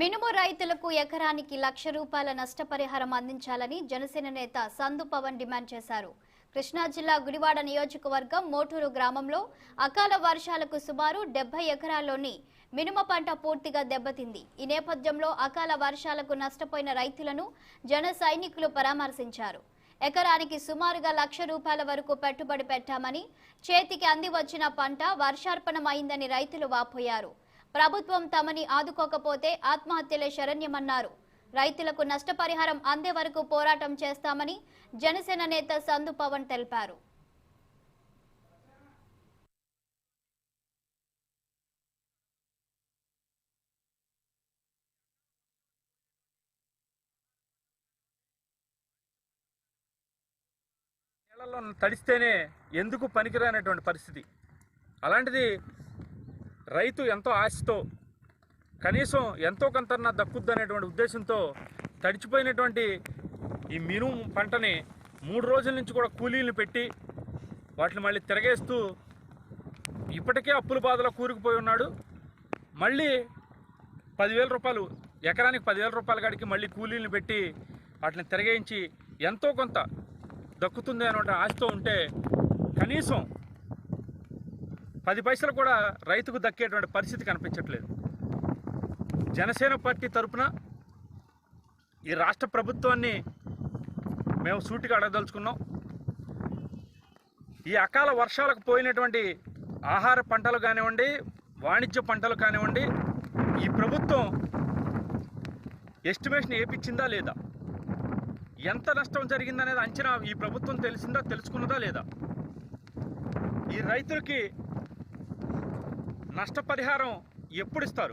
మినుము రైతులకు ఎకరానికి ₹1,00,000 నష్టపరిహారం అందించాలని జనసేన నేత సందు పవన్ డిమాండ్ చేశారు. కృష్ణా జిల్లా గుడివాడ నియోజకవర్గం మోటూరు గ్రామంలో అకాల వర్షాలకు సుమారు 70 ఎకరాల్లోని మినుము పంట పూర్తిగా దెబ్బతింది. ఈ నేపథ్యంలో అకాల వర్షాలకు నష్టపోయిన రైతులను జన సైనికులు పరామర్శించారు. ఎకరానికి సుమారుగా ₹1,00,000 వరకు పెట్టుబడి పెట్టామని, చేతికి అంది వచ్చిన పంట వర్షార్పణమైందని రైతులు వాపోయారు. ప్రభుత్వం తమని ఆదుకోకపోతే ఆత్మహత్యలే శరణ్యమన్నారు. రైతులకు నష్టపరిహారం అందే వరకు పోరాటం చేస్తామని జనసేన నేత సందు పవన్ తెలిపారు. నీళ్ళల్లో తడిస్తేనే ఎందుకు పనికిరానటువంటి పరిస్థితి. అలాంటిది రైతు ఎంతో ఆశతో కనీసం ఎంతో కొంత దక్కుద్దు అనేటువంటి ఉద్దేశంతో తడిచిపోయినటువంటి ఈ మినుము పంటని 3 రోజుల నుంచి కూడా కూలీలను పెట్టి వాటిని మళ్ళీ తిరగేస్తూ ఇప్పటికే అప్పుల బాధలో కూరుకుపోయి ఉన్నాడు. మళ్ళీ ₹10,000 ఎకరానికి ₹10,000 కాడికి మళ్ళీ కూలీలను పెట్టి వాటిని తిరగేయించి ఎంతో కొంత దక్కుతుంది అనే ఆశతో ఉంటే కనీసం 10 పైసలు కూడా రైతుకు దక్కేటువంటి పరిస్థితి కనిపించట్లేదు. జనసేన పార్టీ తరఫున ఈ రాష్ట్ర ప్రభుత్వాన్ని మేము సూటిగా అడగదలుచుకున్నాం. ఈ అకాల వర్షాలకు పోయినటువంటి ఆహార పంటలు కానివ్వండి, వాణిజ్య పంటలు కానివ్వండి, ఈ ప్రభుత్వం ఎస్టిమేషన్ వేయించిందా లేదా, ఎంత నష్టం జరిగిందనేది అంచనా ఈ ప్రభుత్వం తెలుసుకున్నదా లేదా, ఈ రైతులకి నష్టపరిహారం ఎప్పుడు ఇస్తారు?